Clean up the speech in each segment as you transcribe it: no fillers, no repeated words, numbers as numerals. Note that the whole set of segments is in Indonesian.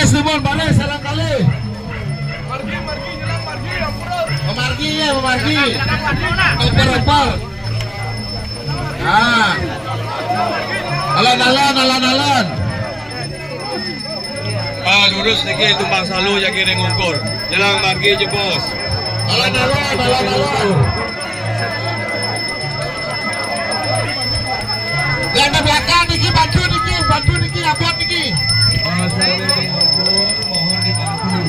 Bares Limon, Bares salam kali. Margi, jelang Margi, ampun. Memargi ya, memargi. Oper. Ah. Alon. Ah, lurus lagi tumpang salu yang kira ngukur. Jelang Margi je bos. Alon. Belanda belakang Niki, bantu Niki, abot Niki. Saya mohon dibantu.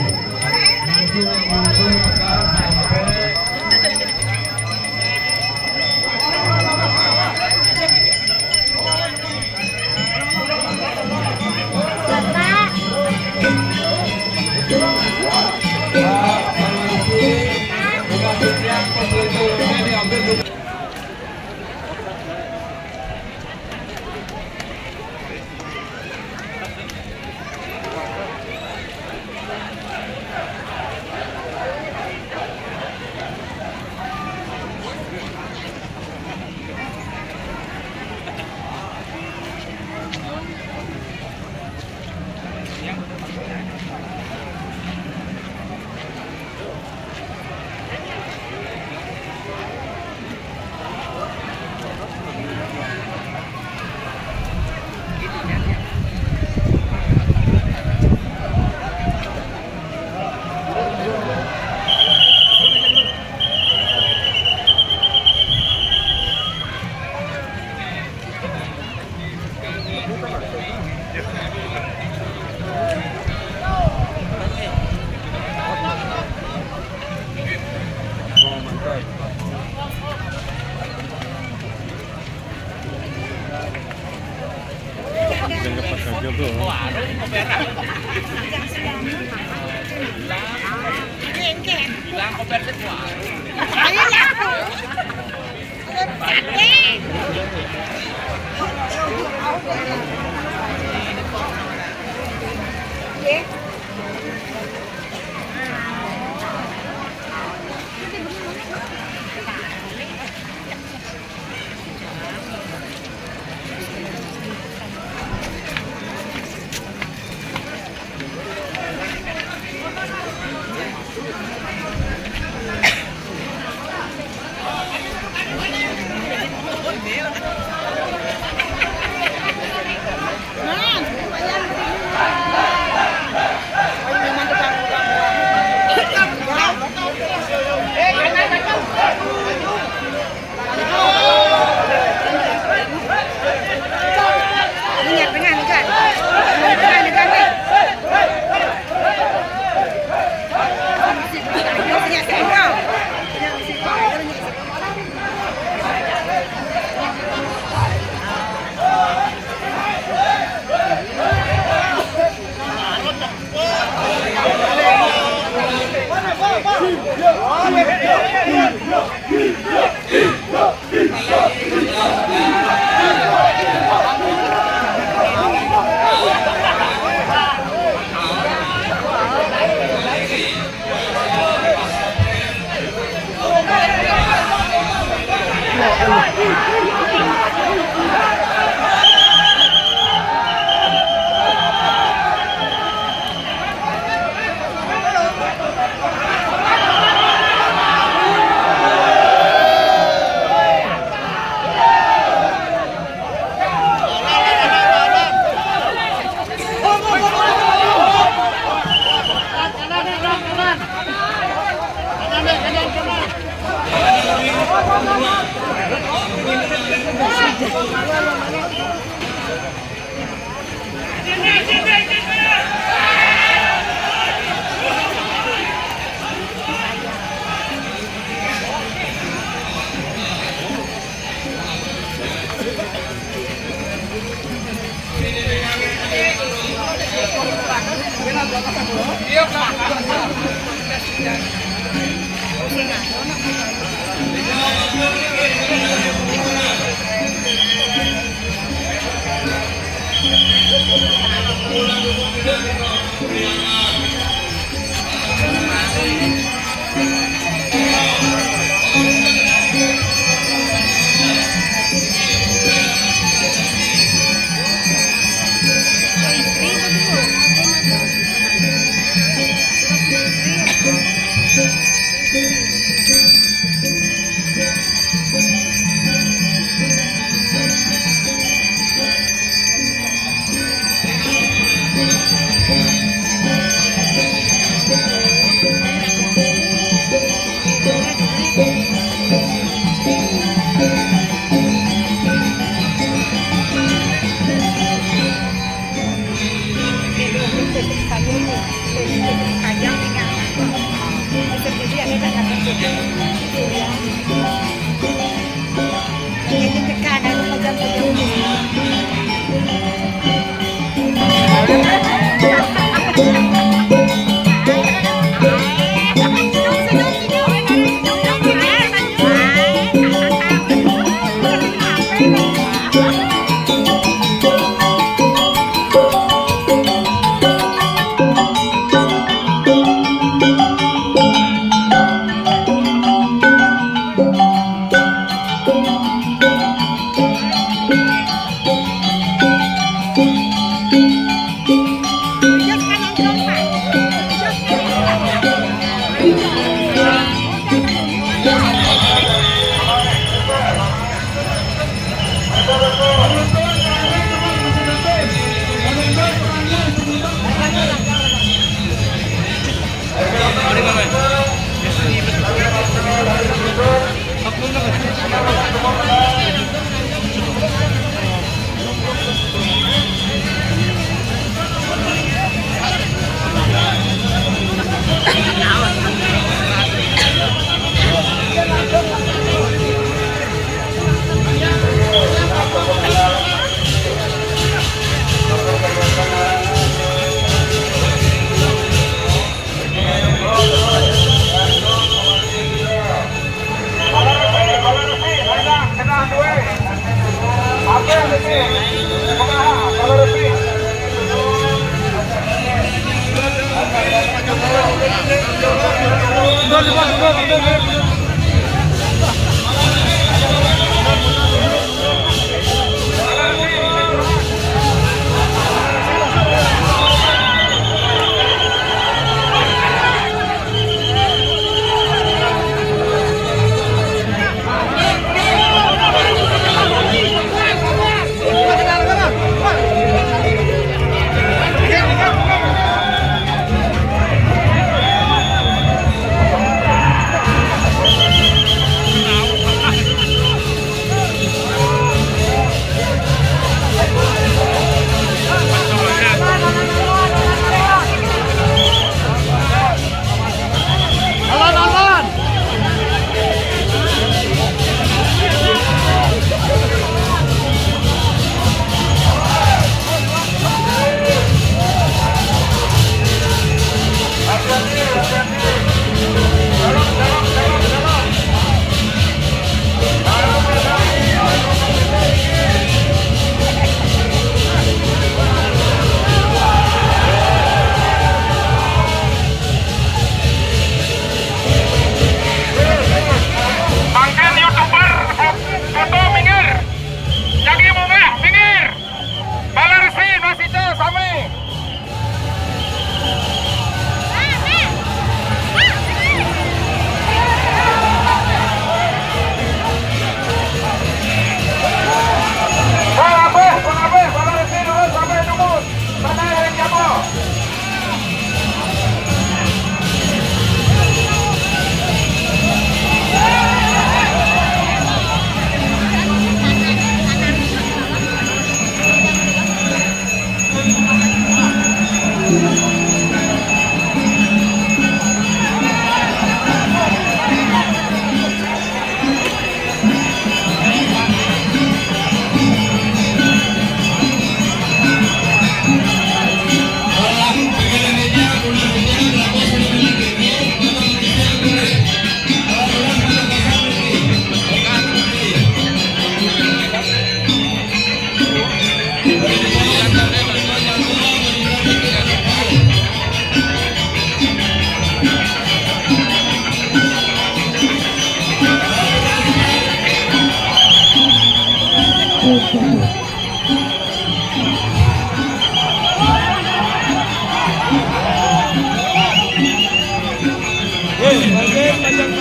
Macam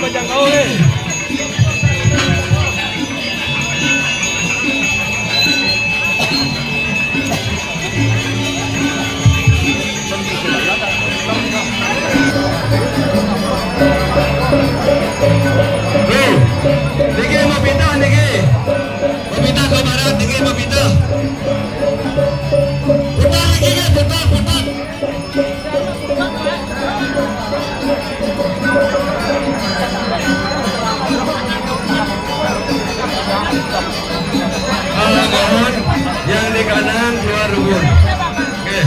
macam kau ni. Niki mau pindah Niki. Mau pindah ke barat Niki mau pindah. Putar lagi ya, putar. Mohon yang di kanan keluar rubun. Oke.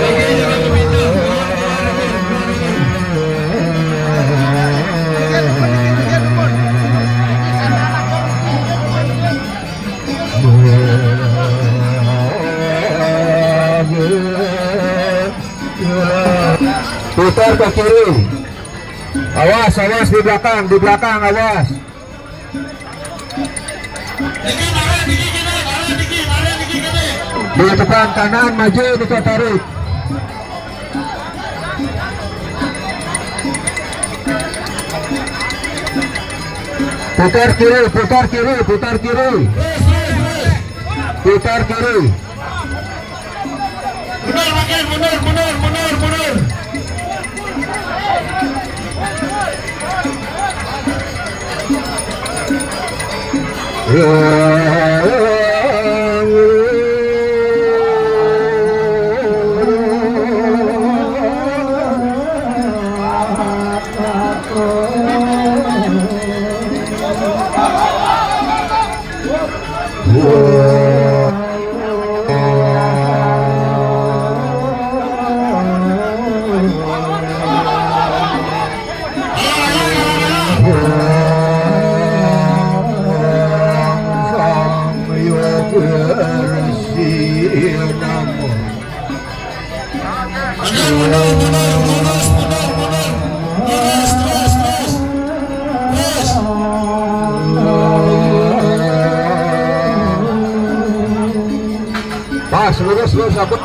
Niki jangan mau pindah. Putar ke kiri. Awas di belakang awas. Niki marah, Niki kene. Di depan kanan maju kita tarik. Putar kiri. Putar kiri. Mundur makin, mundur. Pas, lurus apa?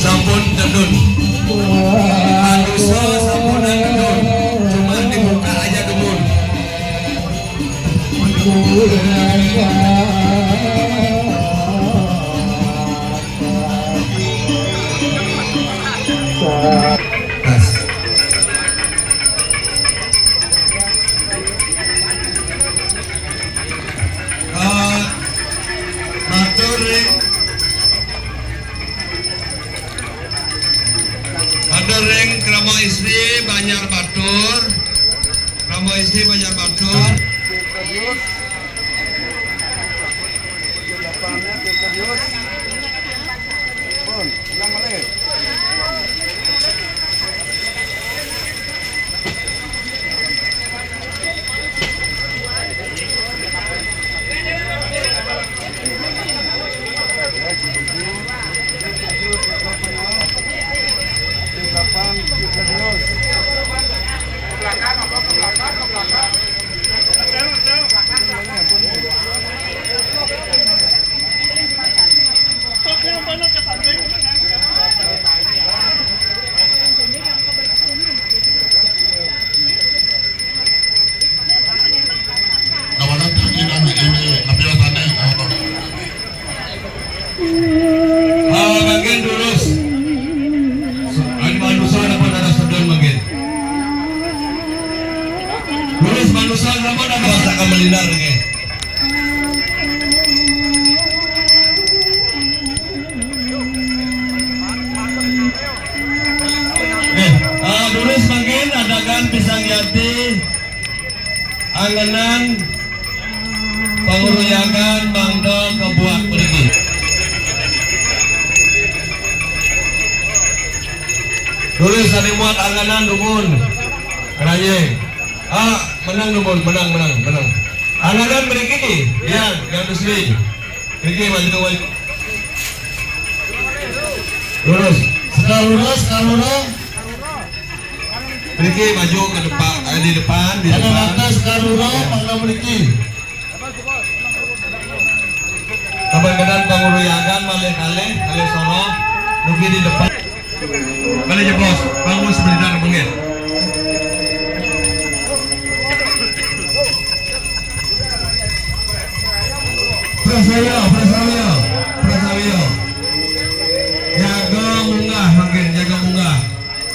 Sampun dedun. Manusia sampunan dedun. Cuma dibuka aja demun. Matur ring krama istri Banjar Batur. Krama istri Banjar Batur. Kawalan tinggi dan ini nampil sana. Bagian lurus. Ani manusia dapat ada sedon bagian. Lurus manusia dapat ada masakan melindar bagian. Lurus bagian adakan pisang jati, anganan, penguruyakan, bangda, kebuak pergi. Tulis tadi muat anganan dumun. Kerajaan. Menang dumun, menang. Anganan beriki. Ya, yang dusli. Beriki maju ke wajib. Lurus. Sekarang. Beriki maju ke depan, di depan. Ada mata sekarang, mana beriki. Kapan kedan penguruyakan, kali sono. Nuki di depan. Balik aja bos, bangun sebentar mungkin. Prasawiyo. Jaga munggah makin, jaga munggah.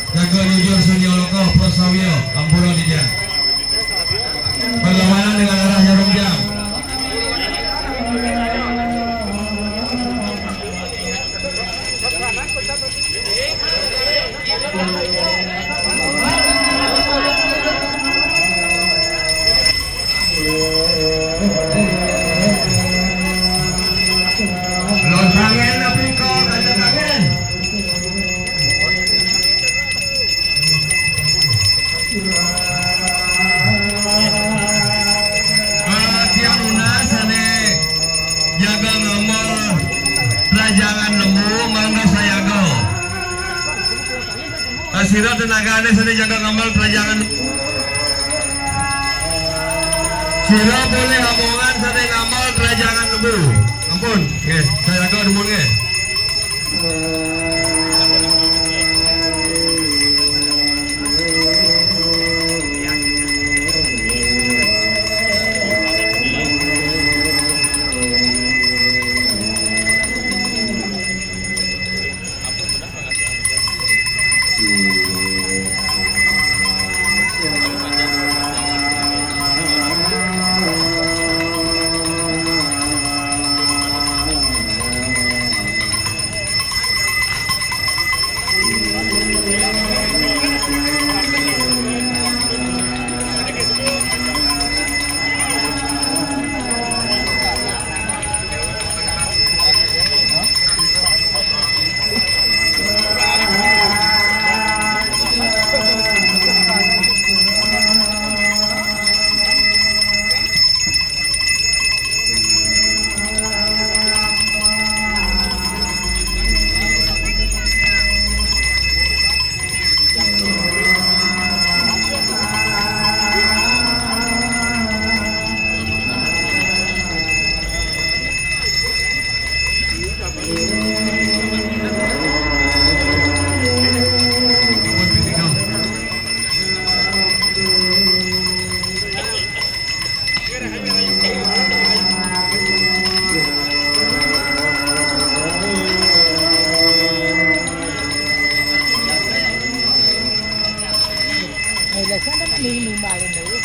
Jaga jujur sunyoloko, prasawiyo, ampura di dia. Perlawanan dengan arah jarum jam. Lontangan tapi kok ada tangan. Tiang lunas ane jaga ngamol pelajangan lembu mangga sayago. Kasira tenaga ane sana jaga ngamol pelajangan. Sira boleh omongan sana ngamol pelajangan lembu. Ampun, saya agak demun ke. Numun pitigaw. Này là sáng đó đi mì bài là nữ.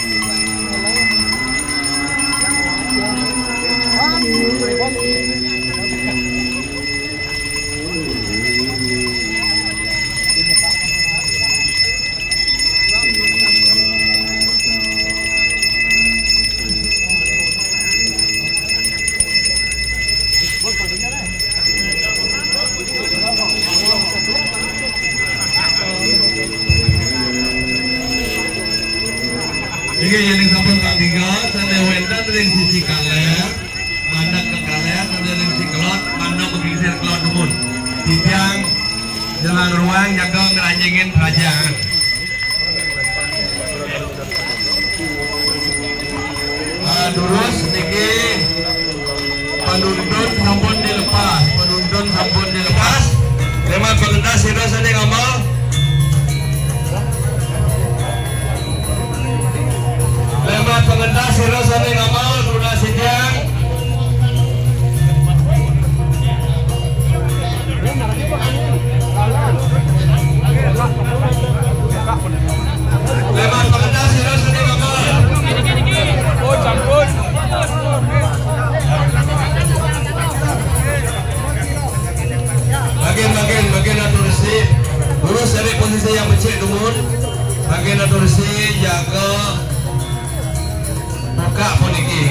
Jika yang sampun kang tiga, sana wenda dari sisi kaler, mandang ke kaler, dari sisi kelot, mandang bergeser kelot dumun. Titiang jalan ruang jaga ngeranjingin kerajaan. Durus niki penuntun sampun dilepas, penuntun sampun dilepas. Tema pengentas sira sane ngamal. Lema pengentas sira sane ngamal sudah sidang. Lema pengentas sira sane ngamal. Oh, campur. Bagian aturasi urus dari posisi yang becek dumun. Bagian aturasi jaga buka poniki.